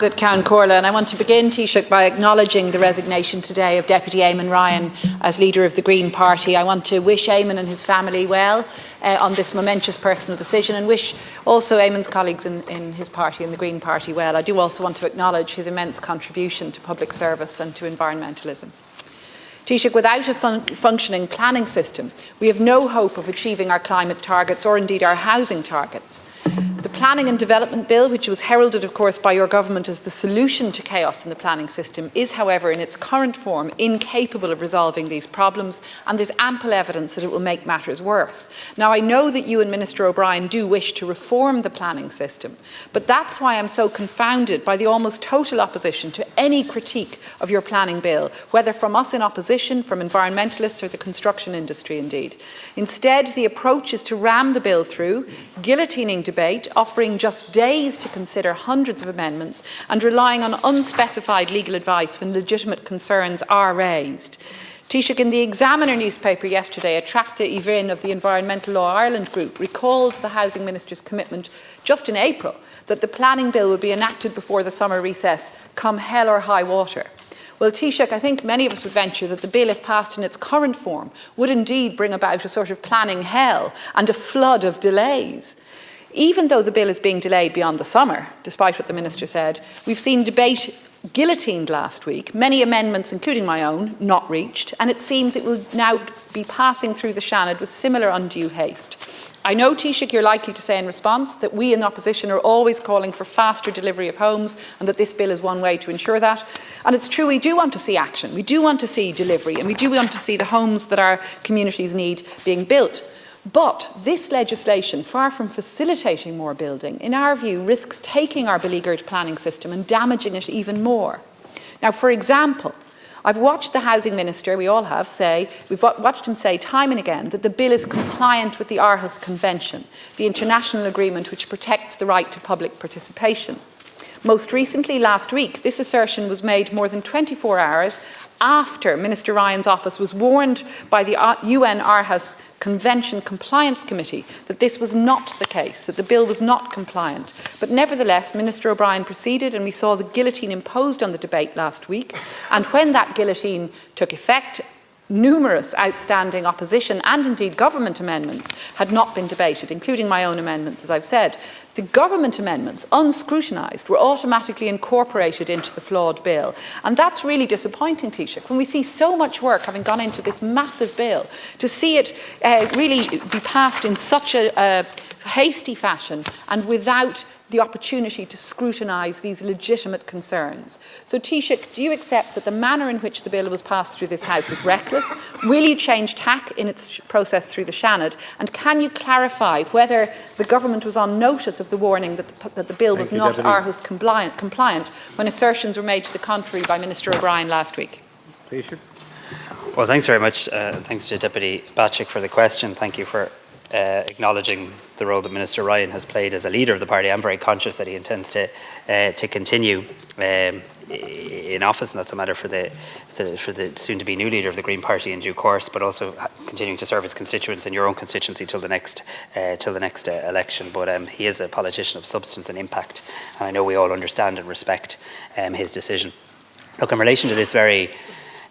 Good Count Corla, and I want to begin, Taoiseach, by acknowledging the resignation today of Deputy Eamon Ryan as leader of the Green Party. I want to wish Eamon and his family well on this momentous personal decision, and wish also Eamon's colleagues in his party, in the Green Party, well. I do also want to acknowledge his immense contribution to public service and to environmentalism. Taoiseach, without a functioning planning system, we have no hope of achieving our climate targets or indeed our housing targets. The Planning and Development Bill, which was heralded, of course, by your government as the solution to chaos in the planning system, is, however, in its current form, incapable of resolving these problems, and there's ample evidence that it will make matters worse. Now, I know that you and Minister O'Brien do wish to reform the planning system, but that's why I'm so confounded by the almost total opposition to any critique of your planning bill, whether from us in opposition, from environmentalists or the construction industry indeed. Instead, the approach is to ram the bill through, guillotining debate, offering just days to consider hundreds of amendments, and relying on unspecified legal advice when legitimate concerns are raised. Taoiseach, in the Examiner newspaper yesterday, Oireachtas Ivana of the Environmental Law Ireland group recalled the Housing Minister's commitment just in April that the planning bill would be enacted before the summer recess, come hell or high water. Well, Taoiseach, I think many of us would venture that the bill, if passed in its current form, would indeed bring about a sort of planning hell and a flood of delays. Even though the bill is being delayed beyond the summer, despite what the Minister said, we've seen debate guillotined last week, many amendments, including my own, not reached, and it seems it will now be passing through the Seanad with similar undue haste. I know, Taoiseach, you're likely to say in response that we in opposition are always calling for faster delivery of homes and that this bill is one way to ensure that. And it's true, we do want to see action, we do want to see delivery, and we do want to see the homes that our communities need being built. But this legislation, far from facilitating more building, in our view, risks taking our beleaguered planning system and damaging it even more. Now, for example, I've watched the Housing Minister, we all have, we've watched him say time and again that the bill is compliant with the Aarhus Convention, the international agreement which protects the right to public participation. Most recently, last week, this assertion was made more than 24 hours after Minister Ryan's office was warned by the UN Aarhus Convention Compliance Committee that this was not the case, that the bill was not compliant. But nevertheless, Minister O'Brien proceeded, and we saw the guillotine imposed on the debate last week. And when that guillotine took effect, numerous outstanding opposition and indeed government amendments had not been debated, including my own amendments, as I've said. The government amendments, unscrutinised, were automatically incorporated into the flawed bill. And that's really disappointing, Taoiseach, when we see so much work having gone into this massive bill, to see it really be passed in such a hasty fashion and without the opportunity to scrutinise these legitimate concerns. So, Taoiseach, do you accept that the manner in which the bill was passed through this House was reckless? Will you change tack in its process through the Seanad? And can you clarify whether the government was on notice of the warning that the bill was not Aarhus compliant when assertions were made to the contrary by Minister O'Brien last week? Taoiseach. Well, thanks very much. Thanks to Deputy Bacik for the question. Thank you for acknowledging the role that Minister Ryan has played as a leader of the party. I'm very conscious that he intends to continue in office, and that's a matter for the soon-to-be new leader of the Green Party in due course, but also continuing to serve his constituents in your own constituency till the next election. But he is a politician of substance and impact, and I know we all understand and respect his decision. Look, in relation to this very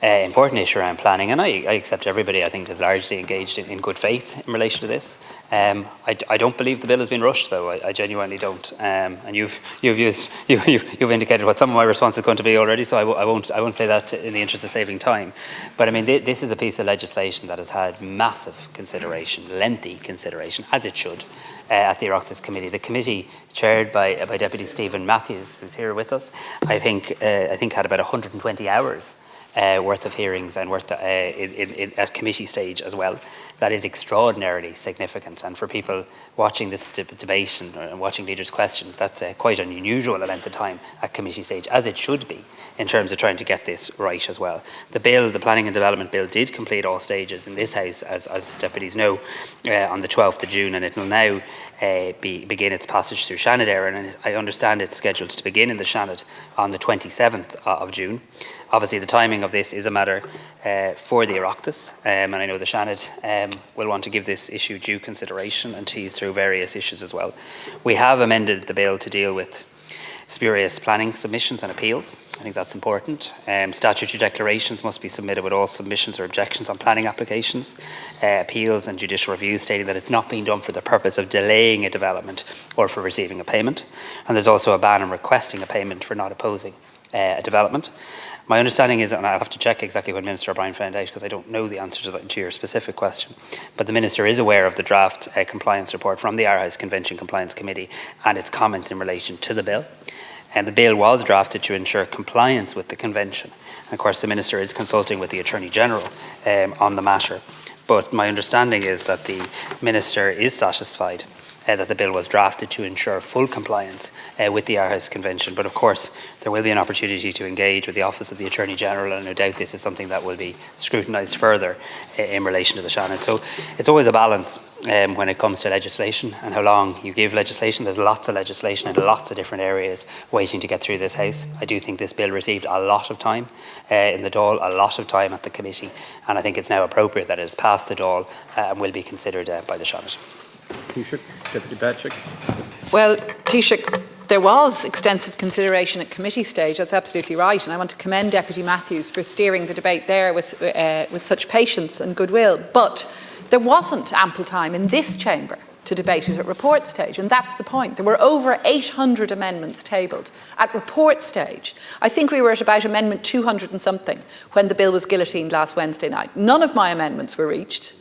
important issue around planning, and I accept everybody, I think, is largely engaged in good faith in relation to this. I don't believe the bill has been rushed, though. I genuinely don't. And you've indicated what some of my response is going to be already, so I won't say that in the interest of saving time. But I mean, this is a piece of legislation that has had massive consideration, lengthy consideration, as it should, at the Oireachtas committee. The committee, chaired by Deputy Stephen Matthews, who's here with us, I think had about 120 hours worth of hearings and at committee stage as well. That is extraordinarily significant, and for people watching this debate and watching leaders' questions, that's quite an unusual length of time at committee stage, as it should be, in terms of trying to get this right as well. The Planning and Development Bill did complete all stages in this House, as deputies know, on the 12th of June, and it will now begin its passage through Seanad, and I understand it's scheduled to begin in the Seanad on the 27th of June. Obviously, the timing of this is a matter for the Oireachtas, and I know the Seanad will want to give this issue due consideration and tease through various issues as well. We have amended the bill to deal with spurious planning submissions and appeals. I think that's important. Statutory declarations must be submitted with all submissions or objections on planning applications, appeals and judicial reviews stating that it's not being done for the purpose of delaying a development or for receiving a payment. And there's also a ban on requesting a payment for not opposing a development. My understanding is, and I'll have to check exactly when Minister O'Brien found out because I don't know the answer to your specific question, but the Minister is aware of the draft compliance report from the Airhouse Convention Compliance Committee and its comments in relation to the bill. And the bill was drafted to ensure compliance with the Convention. And of course, the Minister is consulting with the Attorney General on the matter. But my understanding is that the Minister is satisfied that the bill was drafted to ensure full compliance with the Airhouse Convention. But of course, there will be an opportunity to engage with the Office of the Attorney General, and no doubt this is something that will be scrutinised further in relation to the Shannon. So it's always a balance when it comes to legislation and how long you give legislation. There's lots of legislation in lots of different areas waiting to get through this House. I do think this bill received a lot of time in the Dáil, a lot of time at the committee, and I think it's now appropriate that it has passed the Dáil and will be considered by the Shannon. Taoiseach, Deputy Bacik. Well, Taoiseach, there was extensive consideration at committee stage, that's absolutely right, and I want to commend Deputy Matthews for steering the debate there with such patience and goodwill. But there wasn't ample time in this chamber to debate it at report stage, and that's the point. There were over 800 amendments tabled at report stage. I think we were at about amendment 200 and something when the bill was guillotined last Wednesday night. None of my amendments were reached.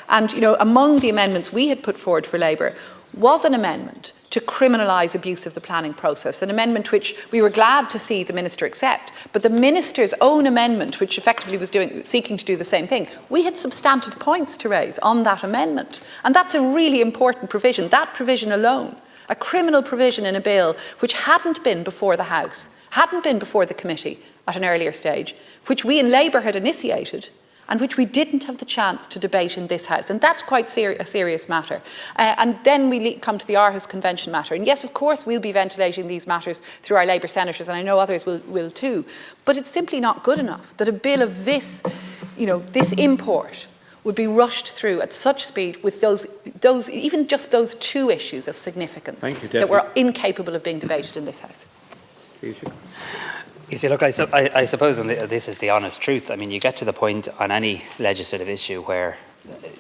And, you know, among the amendments we had put forward for Labour was an amendment to criminalise abuse of the planning process, an amendment which we were glad to see the Minister accept. But the Minister's own amendment, which effectively was seeking to do the same thing, we had substantive points to raise on that amendment. And that's a really important provision, that provision alone, a criminal provision in a bill which hadn't been before the House, hadn't been before the committee at an earlier stage, which we in Labour had initiated, and which we didn't have the chance to debate in this House. And that's quite a serious matter. And then we come to the Airhouse Convention matter. And yes, of course, we'll be ventilating these matters through our Labour senators, and I know others will too. But it's simply not good enough that a bill of this, you know, this import would be rushed through at such speed with those even just those two issues of significance that were incapable of being debated in this House. You see, look, I suppose, and this is the honest truth, I mean, you get to the point on any legislative issue where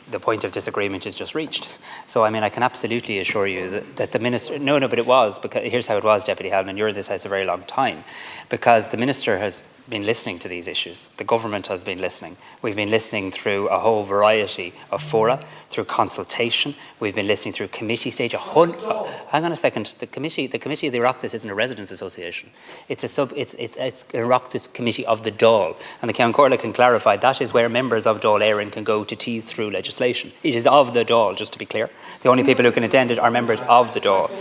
the point of disagreement is just reached. So, I mean, I can absolutely assure you that the Minister, but it was, because here's how it was, Deputy Hellman, you're in this House a very long time, because the Minister has been listening to these issues. The government has been listening. We've been listening through a whole variety of fora, through consultation. We've been listening through committee stage. Hang on a second. The committee of the Oireachtas isn't a residents' association. It's Oireachtas committee of the Dáil. And the Ceann Comhairle can clarify that is where members of Dáil Éireann can go to tease through legislation. It is of the Dáil, just to be clear. The only people who can attend it are members of the Dáil.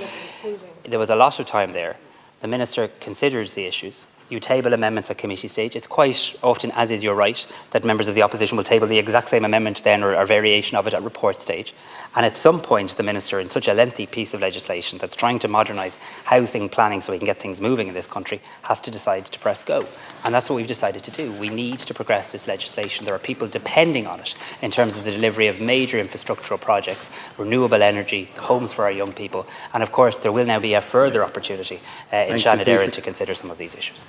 There was a lot of time there. The Minister considers the issues. You table amendments at committee stage. It's quite often, as is your right, that members of the opposition will table the exact same amendment then or a variation of it at report stage. And at some point, the Minister, in such a lengthy piece of legislation that's trying to modernise housing planning so we can get things moving in this country, has to decide to press go. And that's what we've decided to do. We need to progress this legislation. There are people depending on it in terms of the delivery of major infrastructural projects, renewable energy, homes for our young people. And of course, there will now be a further opportunity in Shannon Éireann to consider some of these issues.